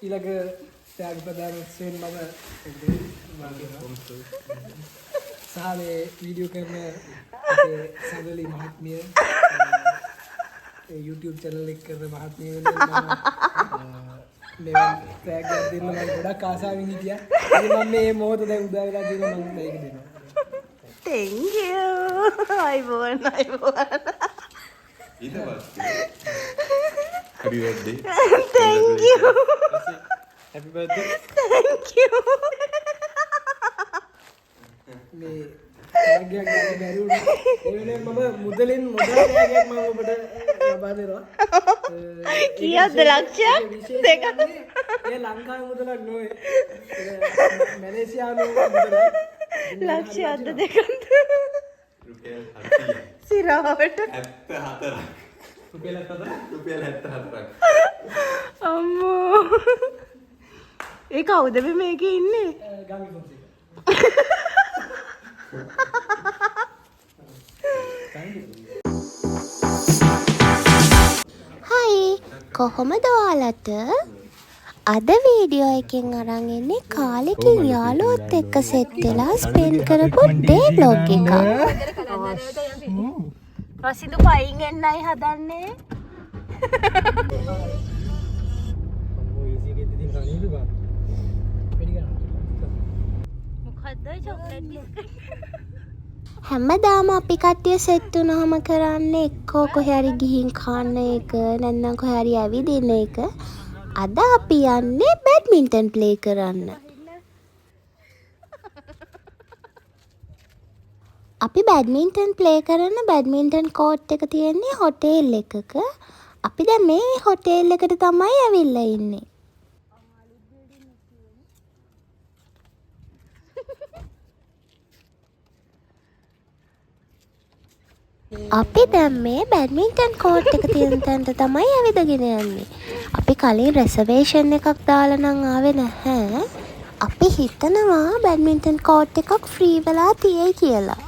ඊළඟ ත්‍යාග ප්‍රදාන උත්සවයෙන් මම සහ මේ වීඩියෝ කරන අපේ සඳලි මහත්මිය YouTube channel එක කරන මහත්මිය මෙවන් ත්‍යාග දෙන්න මම ගොඩක් ආසාවෙන් හිටියා. ඉතින් මම මේ මොහොත දැන් උදා වෙලා තියෙනවා මම මේක දෙනවා. Thank you. අයිබෝන්. ඊට පස්සේ happy birthday. Thank you. Happy birthday. Thank you. මේ ත්‍යාගයක් ගන්න බැරි වුණා. ඒ වෙනුවෙන් මම මුදලින් මුදල් ත්‍යාගයක් මම ඔබට ලබා දෙනවා. කීයක්ද ලක්ෂයක්? දෙකක්. ඒ ලංකාවේ මුදලක් නෙවෙයි. මැලේසියානු මුදලක්. ලක්ෂයක්ද දෙකක්ද? රුපියල් 700ක්. සිරාවට 74ක්. රුපියල් 74ක්. රුපියල් 74ක්. අම්මෝ. ඒ කවුද මේකේ ඉන්නේ? ගාමි පොන්සේක. හයි කොහොමද ඔයාලට? අද වීඩියෝ එකෙන් අරන් ඉන්නේ කාලෙකින් යාළුවොත් එක්ක සෙට් වෙලා ස්පෙන්ඩ් කරපු ඩේ බ්ලොග් එකක්. රසිදු පයින් එන්නයි හදන්නේ. මොකද්ද චොක්ලට් බිස්කට්? හැමදාම අපි කට්ටිය සෙට් වුණාම කරන්නේ එක්කෝ කොහේ හරි ගිහින් කන්න එක නැත්නම් කොහේ හරි ඇවිදින එක. අද අපි යන්නේ බැඩ්මින්ටන් ප්ලේ කරන්න. අපි බැඩ්මින්ටන් ප්ලේ කරන බැඩ්මින්ටන් කෝට් එක තියෙන්නේ හොටෙල් එකක. අපි දැන් මේ හොටෙල් එකට තමයි ඇවිල්ලා ඉන්නේ. අපි දැන් මේ බැඩ්මින්ටන් කෝට් එක තියෙන තැනට තමයි ඇවිදගෙන යන්නේ. අපි කලින් රෙසර්වේෂන් එකක් දාලා නම් ආවේ නැහැ. අපි හිතනවා බැඩ්මින්ටන් කෝට් එකක් ෆ්‍රී වෙලා තියෙයි කියලා.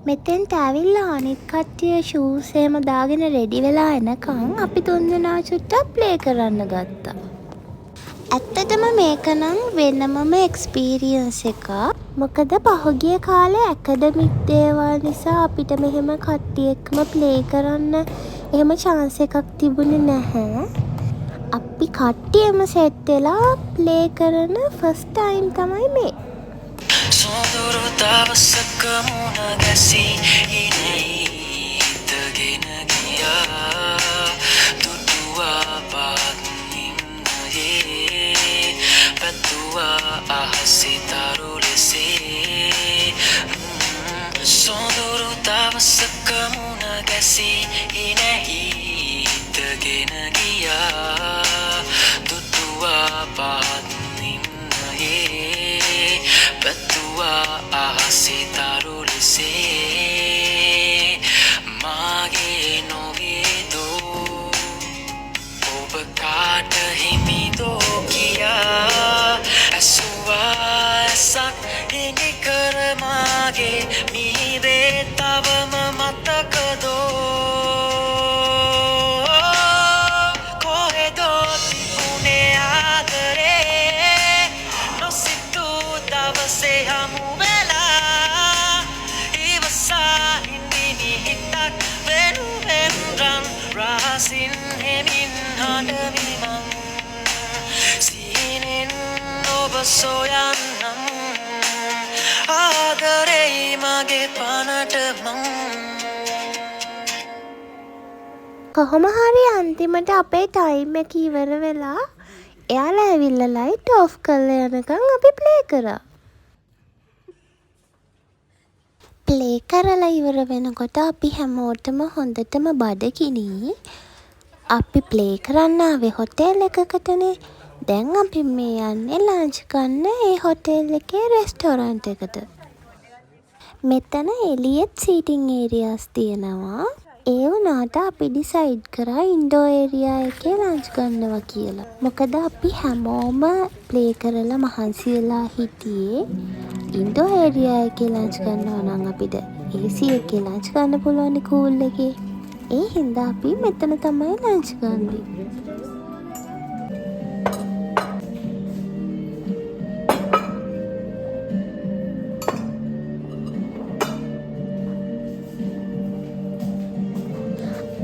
මෙතෙන්ට ඇවිල්ලා අනිත් කට්ටිය ෂූස් එහෙම දාගෙන රෙඩි වෙලා එනකන් අපි තුන්දෙනා චුට්ටක් ප්ලේ කරන්න ගත්තා. ඇත්තටම මේක නම් වෙනමම එක්ස්පීරියන්ස් එකක්. මොකද පහුගිය කාලේ ඇකඩමික් දේවල් නිසා අපිට මෙහෙම කට්ටිය එක්කම ප්ලේ කරන්න එහෙම chance එකක් තිබුණේ නැහැ. අපි කට්ටියම සෙට් වෙලා ප්ලේ කරන ෆස්ට් ටයිම් තමයි මේ. සොඳුරු දවසක මුණ ගැසී ඉනීතගෙන ගියා දුටුවා පාත්නින්නයේ පැතුවා අහසේ තරු ලෙසේ සොඳුරු දවසක මුණ ගැසී ඉනීතගෙන ගියා දුටුවා පාත්නින්නයේ පැතුවා අහසේ තරු ලෙසේ මාගේ නොවේදෝ ඔබ කාට හිමිදෝ කියා ඇසුවා ඇසක් හිඟි කර මාගේ මීදේ තවම මතකදෝ කොහෙදෝ තිබුණේ ආදරේ නොසිතූ දවසේ හමු වෙලා ඉවසා හිඳිනි හිතක් වෙනුවෙන් රන් රහසින් හෙමින් හඬමි මං සීනෙන් ඔබ සොයන්නම් ආදරෙයි මගේ පනට මං. කොහොම හරි අන්තිමට අපේ ටයිම් එක ඉවර වෙලා එයාලා ඇවිල්ලා ලයිට් ඔෆ් කරලා යනකම් අපි ප්ලේ කරා. ප්ලේ කරලා ඉවර වෙනකොට අපි හැමෝටම හොඳටම බඩගිනි. අපි ප්ලේ කරන්න ආවේ හොටෙල් එකකටනේ. දැන් අපි මේ යන්නේ ලන්ච් ගන්න ඒ හොටෙල් එකේ රෙස්ටෝරන්ට් එකට. මෙතන එලියට් සීටින් ඒරියාස් තියෙනවා. ඒ වුණාට අපි ඩිසයිඩ් කරා ඉන්ඩෝ ඒරියා එකේ ලන්ච් ගන්නවා කියලා. මොකද අපි හැමෝම ප්ලේ කරලා මහන්සි වෙලා හිටියේ ඉන්ඩෝ ඒරියා එකේ ලන්ච් ගන්නවා නම් අපිට AC එකේ ලන්ච් ගන්න පුළුවන් කූල් එකේ. ඒ හින්දා අපි මෙතන තමයි ලන්ච් ගන්නේ.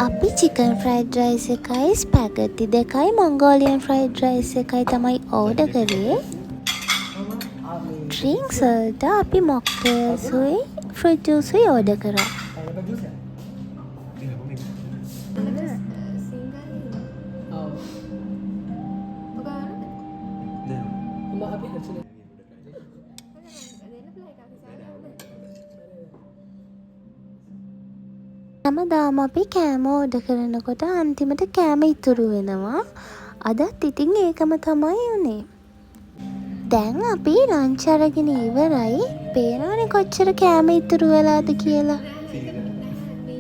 අපි චිකන් ෆ්‍රයිඩ් රයිස් එකයි ස්පැගටි දෙකයි මොංගෝලියන් ෆ්‍රයිඩ් රයිස් එකයි තමයි ඕඩර් කරේ. ඩ්‍රින්ක්ස් වලට අපි මොක්ටේල්ස්ුයි ෆ්‍රූට් ජූස්ුයි ඕඩර් කරා. හැමදාම අපි කෑම ඕඩර් කරනකොට අන්තිමට කෑම ඉතුරු වෙනවා. අදත් ඉතින් ඒකම තමයි උනේ. දැන් අපි ලන්ච් අරගෙන ඉවරයි. පේනවනේ කොච්චර කෑම ඉතුරු වෙලාද කියලා.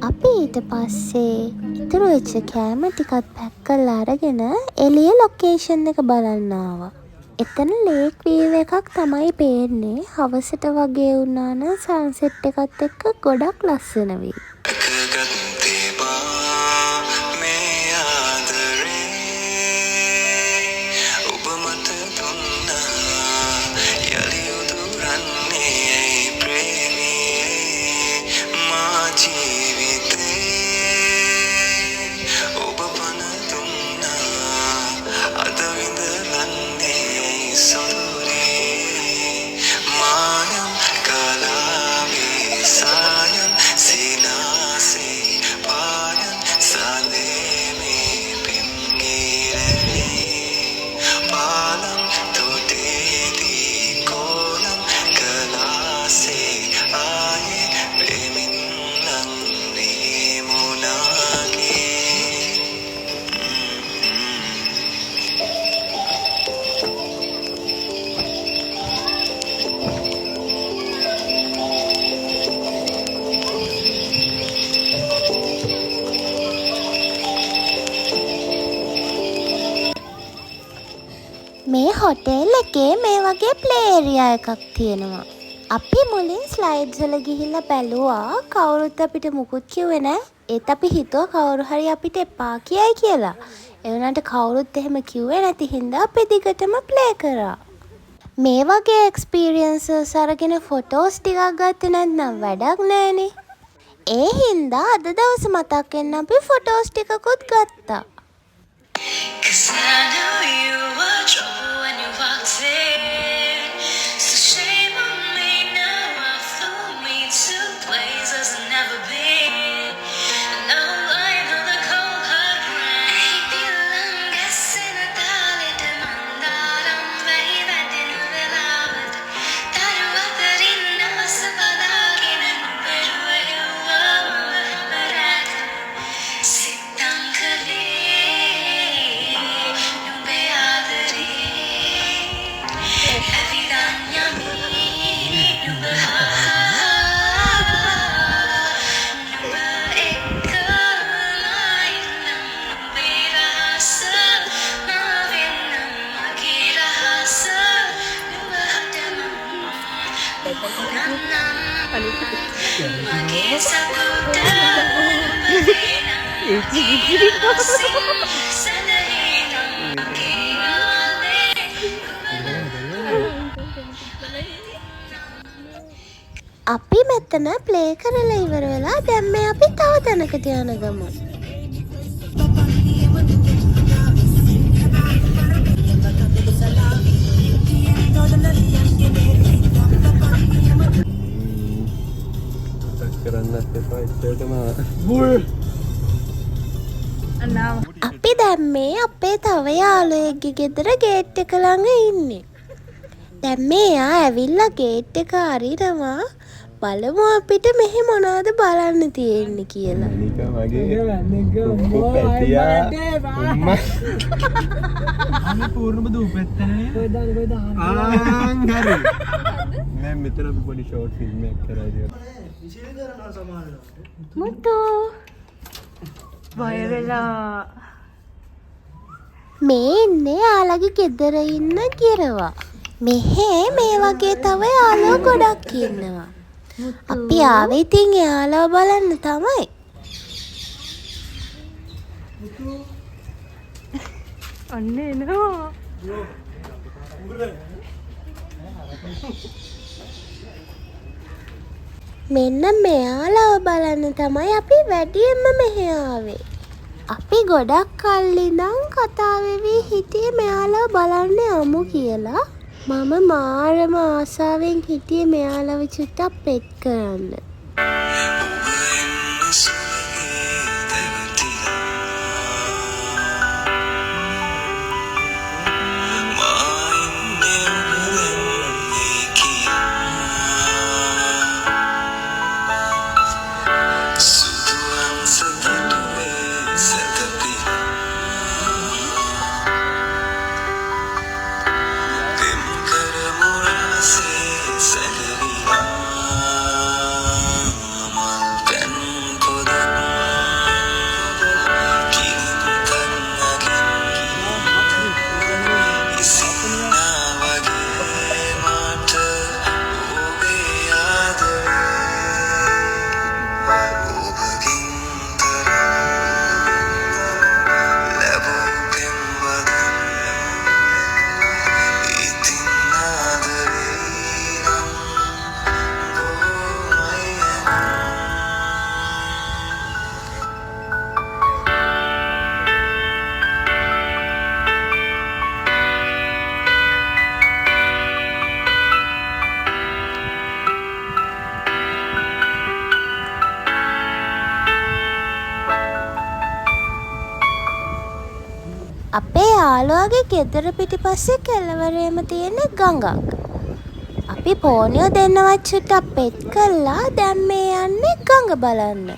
අපි ඊට පස්සේ ඉතුරු වෙච්ච කෑම ටිකක් පැක් කරලා අරගෙන එළිය ලොකේෂන් එක බලන්න ආවා. එතන ලේක් වීව් එකක් තමයි පේන්නේ. හවසට වගේ වුණා නම් සන්සෙට් එකත් එක්ක ගොඩක් ලස්සන වෙයි. මේ හොටෙල් එකේ මේ වගේ ප්ලේ ඒරියා එකක් තියෙනවා. අපි මුලින් ස්ලයිඩ්ස් වල ගිහිල්ලා බැලුවා. කවුරුත් අපිට මුකුත් කිව්වේ නැහැ. ඒත් අපි හිතුවා කවුරු හරි අපිට එපා කියයි කියලා. ඒ වුණාට කවුරුත් එහෙම කිව්වේ නැති හින්දා අපි දිගටම ප්ලේ කරා. මේ වගේ එක්ස්පීරියන්සස් අරගෙන ෆොටෝස් ටිකක් ගත්තේ නැත්නම් වැඩක් නැහනේ. ඒ හින්දා අද දවස් මතක් වෙන්න අපි ෆොටෝස් ටිකකුත් ගත්තා. 'Cause I knew you were trouble when you walked in. So shame on me now. I flew me to places I've never been. And now I'm on the cold hard ground. I belong guessing a dalit mandaram baby dinu velavat. Taru atarin namasapadakin beruwa marat. Sitam kale අපි මෙතන play කරලා ඉවර වෙලා දැන් මේ අපි තව තැනකට යන ගමන්. අපි දැන් මේ අපේ තව යාළුවෙක්ගේ ගෙදර ගේට් එක ළඟ ඉන්නේ. දැන් මෙයා ඇවිල්ලා ගේට් එක අරිනවා. බලමු අපිට මෙහි මොනවද බලන්න තියෙන්නේ කියලා. පූර්ණම දූපැත්තනේ. දැන් මෙතන අපි පොඩි ෂෝට් ෆිල්ම් එකක් කරලා මුතු බය වෙලා. මේ ඉන්නේ යාළගේ ගෙදර ඉන්න ගිරවා. මෙහෙ මේ වගේ තව යාළුවෝ ගොඩක් ඉන්නවා. අපි ආවේ ඉතින් යාළුවා බලන්න තමයි. අන්න එනවා. මෙන්න මෙයාලව බලන්න තමයි අපි වැඩියෙන්ම මෙහෙ ආවේ. අපි ගොඩක් කල් ඉඳන් කතා වෙවි හිටියේ මෙයාලව බලන්න යමු කියලා. මම මාරම ආසාවෙන් හිටියේ මෙයාලව චුට්ටක් පෙට් කරන්න. අපේ යාළුවාගේ ගෙදර පිටිපස්සේ කෙළවරේම තියෙන ගඟක්. අපි පෝනියෝ දෙන්නවත් චුට්ටක් පෙට් කළා. දැන් මේ යන්නේ ගඟ බලන්න.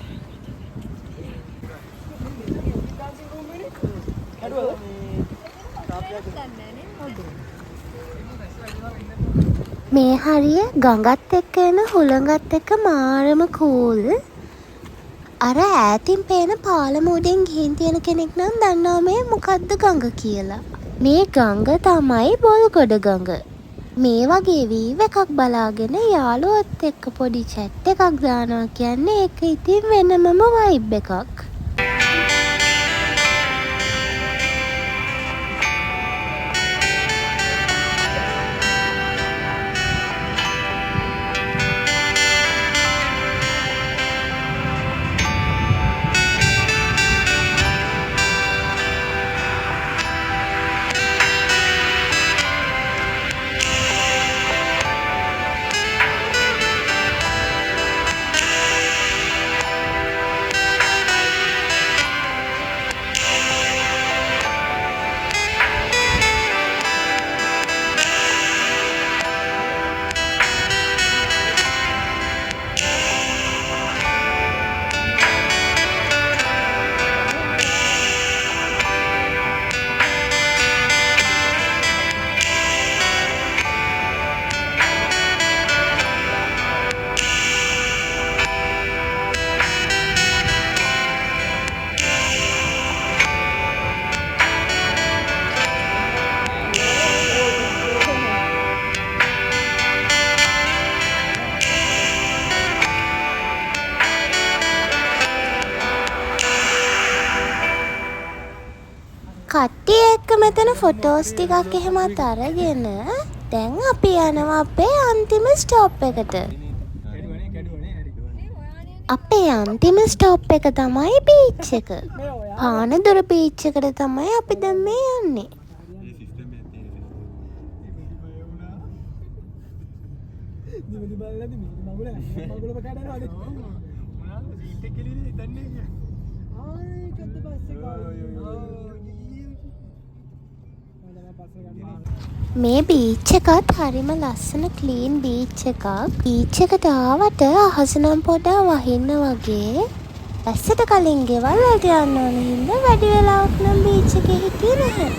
මේ හරිය ගඟත් එක්ක එන හුළඟත් එක්ක මාරම කූල්. අර ඈතින් පේන පාලම උඩින් ගිහින් තියෙන කෙනෙක් නම් දන්නවා මේ මොකද්ද ගඟ කියලා. මේ ගඟ තමයි බොල්ගොඩ ගඟ. මේ වගේ වීව් එකක් බලාගෙන යාළුවොත් එක්ක පොඩි chat එකක් දානවා කියන්නේ ඒක ඉතින් වෙනමම vibe එකක්. කට්ටිය එක්ක මෙතන ෆොටෝස් ටිකක් එහෙමත් අරගෙන දැන් අපි යනවා අපේ අන්තිම ස්ටොප් එකට. අපේ අන්තිම ස්ටොප් එක තමයි බීච් එක. පානදුර බීච් එකට තමයි අපි දැන් මේ යන්නේ. මේ බීච් එකත් හරිම ලස්සන ක්ලීන් බීච් එකක්. බීච් එකට ආවට අහස නම් පොඩ්ඩක් වහින්න වගේ. ඇස්සට කලින් ගෙවල් වලට යන්න ඕන හින්දා වැඩි වෙලාවක් නම් බීච් එකේ හිටියේ නැහැ.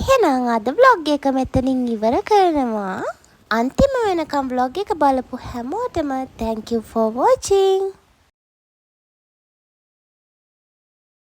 එහෙනම් අද vlog එක මෙතනින් ඉවර කරනවා. අන්තිම වෙනකම් vlog එක බලපු හැමෝටම thank you for watching.